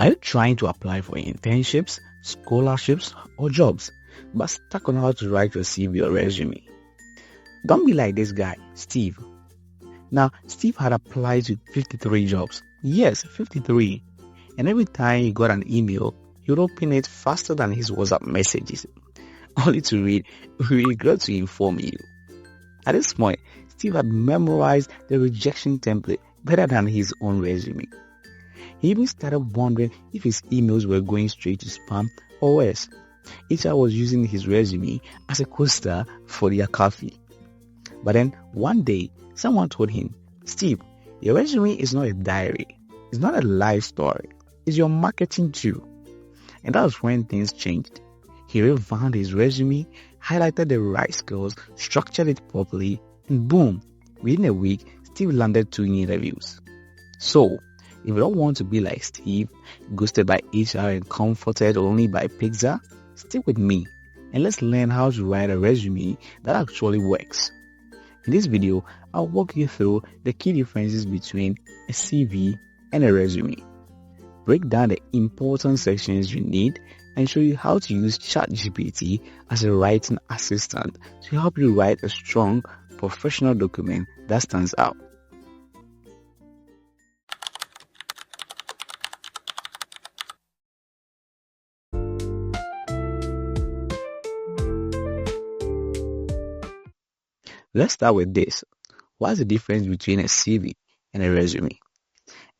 Are you trying to apply for internships, scholarships, or jobs, but stuck on how to write your CV or resume? Don't be like this guy, Steve. Now, Steve had applied to 53 jobs. Yes, 53. And every time he got an email, he would open it faster than his WhatsApp messages, only to read, "We regret to inform you." At this point, Steve had memorized the rejection template better than his own resume. He even started wondering if his emails were going straight to spam or worse. HR was using his resume as a coaster for their coffee. But then one day, someone told him, "Steve, your resume is not a diary. It's not a life story. It's your marketing tool." And that was when things changed. He revamped his resume, highlighted the right skills, structured it properly, and boom, within a week, Steve landed 2 interviews. So, if you don't want to be like Steve, ghosted by HR and comforted only by pizza, stick with me and let's learn how to write a resume that actually works. In this video, I'll walk you through the key differences between a CV and a resume, break down the important sections you need, and show you how to use ChatGPT as a writing assistant to help you write a strong, professional document that stands out. Let's start with this. What's the difference between a CV and a resume?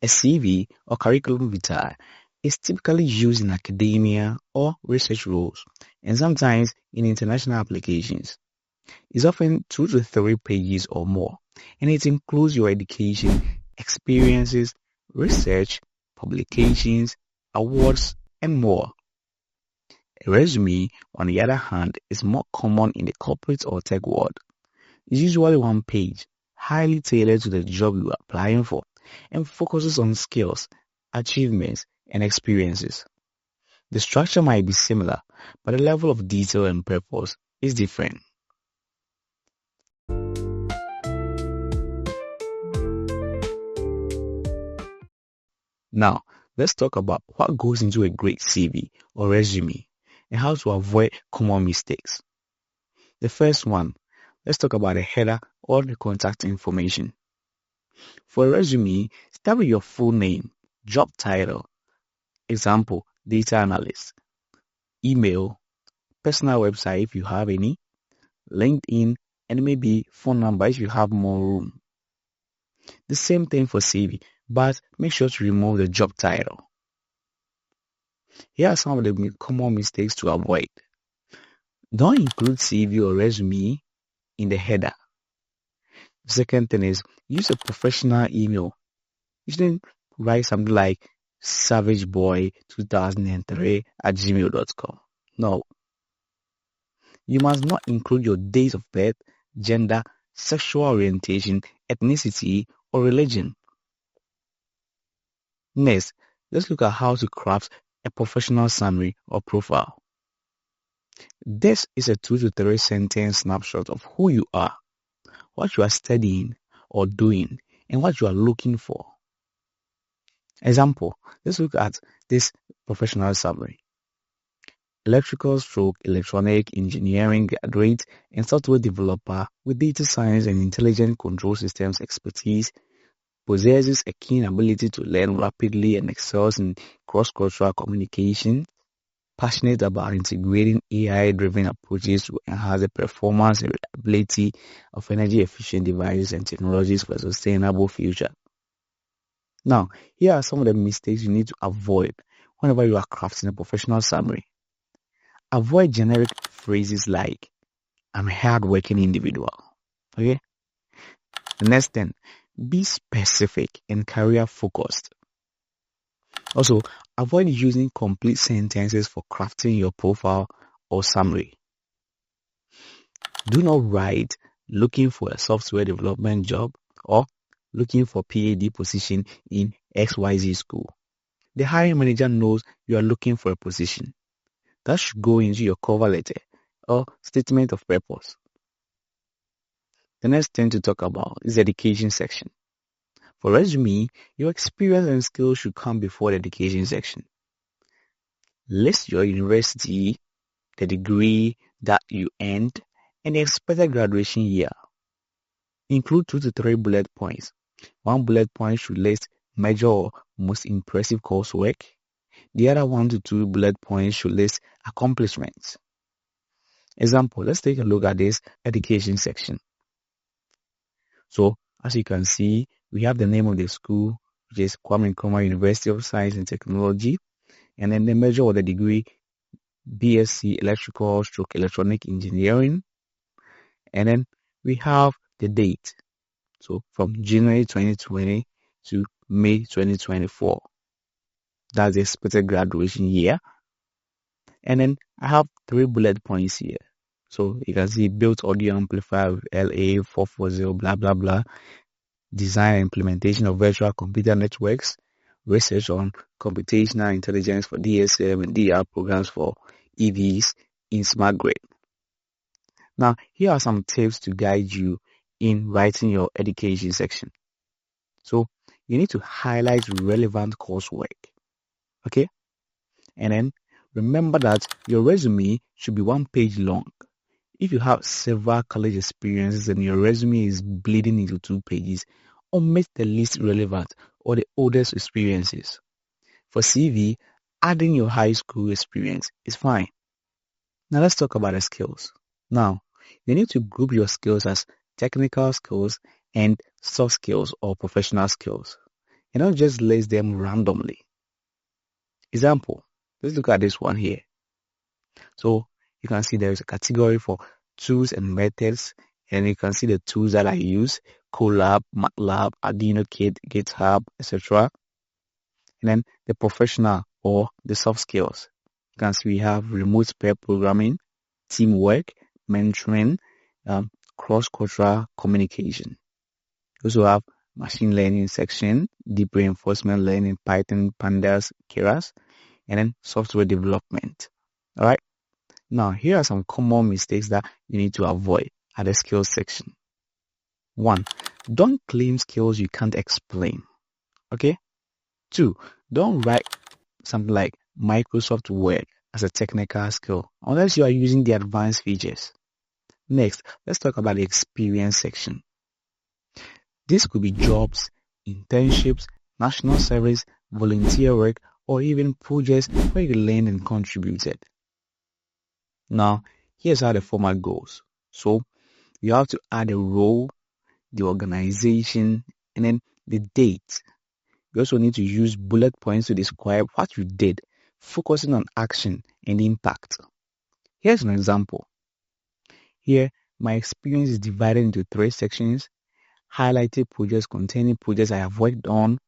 A CV, or curriculum vitae, is typically used in academia or research roles, and sometimes in international applications. It's often 2 to 3 pages or more, and it includes your education, experiences, research, publications, awards, and more. A resume, on the other hand, is more common in the corporate or tech world. It's usually 1 page, highly tailored to the job you are applying for, and focuses on skills, achievements, and experiences. The structure might be similar, but the level of detail and purpose is different. Now, let's talk about what goes into a great CV or resume and how to avoid common mistakes. The first one, let's talk about the header or the contact information. For a resume, start with your full name, job title, example, data analyst, email, personal website if you have any, LinkedIn, and maybe phone number if you have more room. The same thing for CV, but make sure to remove the job title. Here are some of the common mistakes to avoid. Don't include CV or resume in the header. The second thing is use a professional email. You shouldn't write something like savageboy2003@gmail.com. No. You must not include your date of birth, gender, sexual orientation, ethnicity, or religion. Next, let's look at how to craft a professional summary or profile. This is a 2 to 3 sentence snapshot of who you are, what you are studying or doing, and what you are looking for. Example, let's look at this professional summary. Electrical/electronic engineering graduate and software developer with data science and intelligent control systems expertise, possesses a keen ability to learn rapidly and excels in cross-cultural communication, passionate about integrating AI-driven approaches to enhance the performance and reliability of energy-efficient devices and technologies for a sustainable future. Now, here are some of the mistakes you need to avoid whenever you are crafting a professional summary. Avoid generic phrases like, "I'm a hard-working individual." Okay? The next thing, be specific and career-focused. Also, avoid using complete sentences for crafting your profile or summary. Do not write "looking for a software development job" or "looking for PhD position in XYZ school." The hiring manager knows you are looking for a position. That should go into your cover letter or statement of purpose. The next thing to talk about is the education section. For resume, your experience and skills should come before the education section. List your university, the degree that you earned, and the expected graduation year. Include 2 to 3 bullet points. One bullet point should list major or most impressive coursework. The other 1 to 2 bullet points should list accomplishments. Example, let's take a look at this education section. So, as you can see, we have the name of the school, which is Kwame Nkrumah University of Science and Technology, and then the major or the degree, BSc Electrical / Electronic Engineering, and then we have the date. So, from January 2020 to May 2024. That's the expected graduation year. And then I have 3 bullet points here. So you can see built audio amplifier with LA440, blah, blah, blah. Design and implementation of virtual computer networks. Research on computational intelligence for DSM and DR programs for EVs in smart grid. Now, here are some tips to guide you in writing your education section. So you need to highlight relevant coursework. Okay? And then remember that your resume should be 1 page long. If you have several college experiences and your resume is bleeding into 2 pages, omit the least relevant or the oldest experiences. For CV, adding your high school experience is fine. Now let's talk about the skills. Now, you need to group your skills as technical skills and soft skills or professional skills. And don't just list them randomly. Example, let's look at this one here. So you can see there is a category for tools and methods, and you can see the tools that I use: Colab, MATLAB, Arduino Kit, GitHub, etc. And then the professional or the soft skills. You can see we have remote pair programming, teamwork, mentoring, cross-cultural communication. We also have machine learning section, deep reinforcement learning, Python, Pandas, Keras, and then software development. All right. Now, here are some common mistakes that you need to avoid at the skills section. 1. Don't claim skills you can't explain. Okay? 2. Don't write something like Microsoft Word as a technical skill unless you are using the advanced features. Next, let's talk about the experience section. This could be jobs, internships, national service, volunteer work, or even projects where you learned and contributed. Now, here's how the format goes. So, you have to add a role, the organization, and then the date. You also need to use bullet points to describe what you did, focusing on action and impact. Here's an example. Here, my experience is divided into 3 sections: highlighted projects containing projects I have worked on,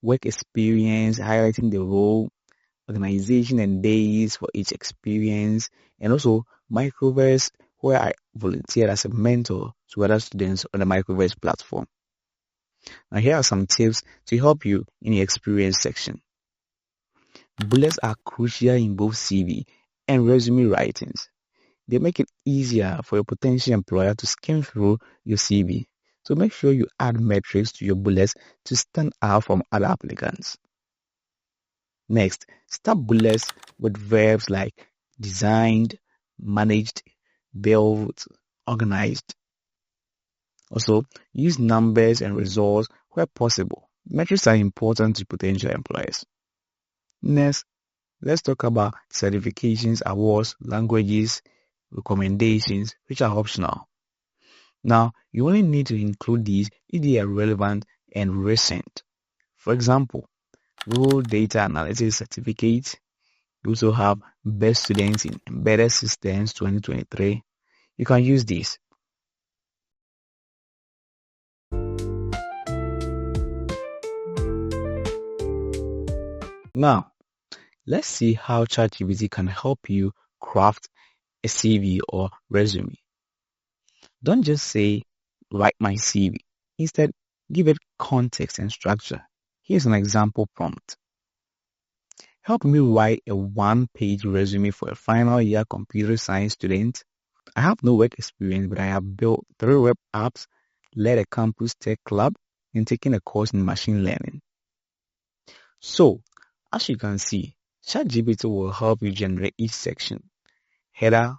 work experience, highlighting the role, organization and days for each experience, and also microverse, where I volunteered as a mentor to other students on the microverse platform. Now here are some tips to help you in the experience section. Bullets are crucial in both CV and resume writings. They make it easier for your potential employer to skim through your CV. So make sure you add metrics to your bullets to stand out from other applicants. Next, start bullets with verbs like designed, managed, built, organized. Also, use numbers and results where possible. Metrics are important to potential employers. Next, let's talk about certifications, awards, languages, recommendations, which are optional. Now, you only need to include these if they are relevant and recent. For example, Google Data Analytics Certificate. You also have Best Students in Embedded Systems 2023. You can use this. Now, let's see how ChatGPT can help you craft a CV or resume. Don't just say, write my CV. Instead, give it context and structure. Here's an example prompt. Help me write a 1-page resume for a final year computer science student. I have no work experience, but I have built 3 web apps, led a campus tech club, and taken a course in machine learning. So, as you can see, ChatGPT will help you generate each section: header,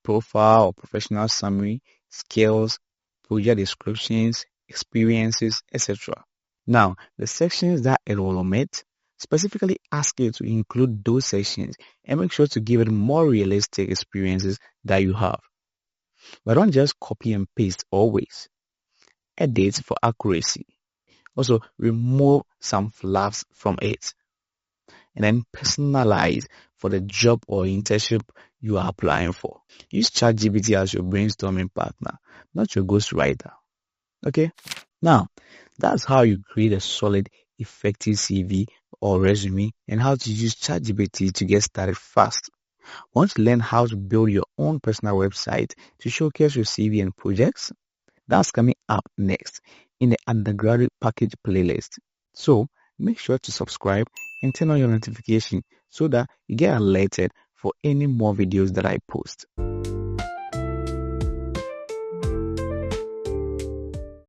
profile or professional summary, skills, project descriptions, experiences, etc. Now, the sections that it will omit, specifically ask you to include those sections and make sure to give it more realistic experiences that you have. But don't just copy and paste always. Edit for accuracy. Also, remove some fluffs from it. And then personalize for the job or internship you are applying for. Use ChatGPT as your brainstorming partner, not your ghostwriter. Okay? Now, that's how you create a solid, effective CV or resume and how to use ChatGPT to get started fast. Want to learn how to build your own personal website to showcase your CV and projects? That's coming up next in the undergraduate package playlist. So make sure to subscribe and turn on your notification so that you get alerted for any more videos that I post.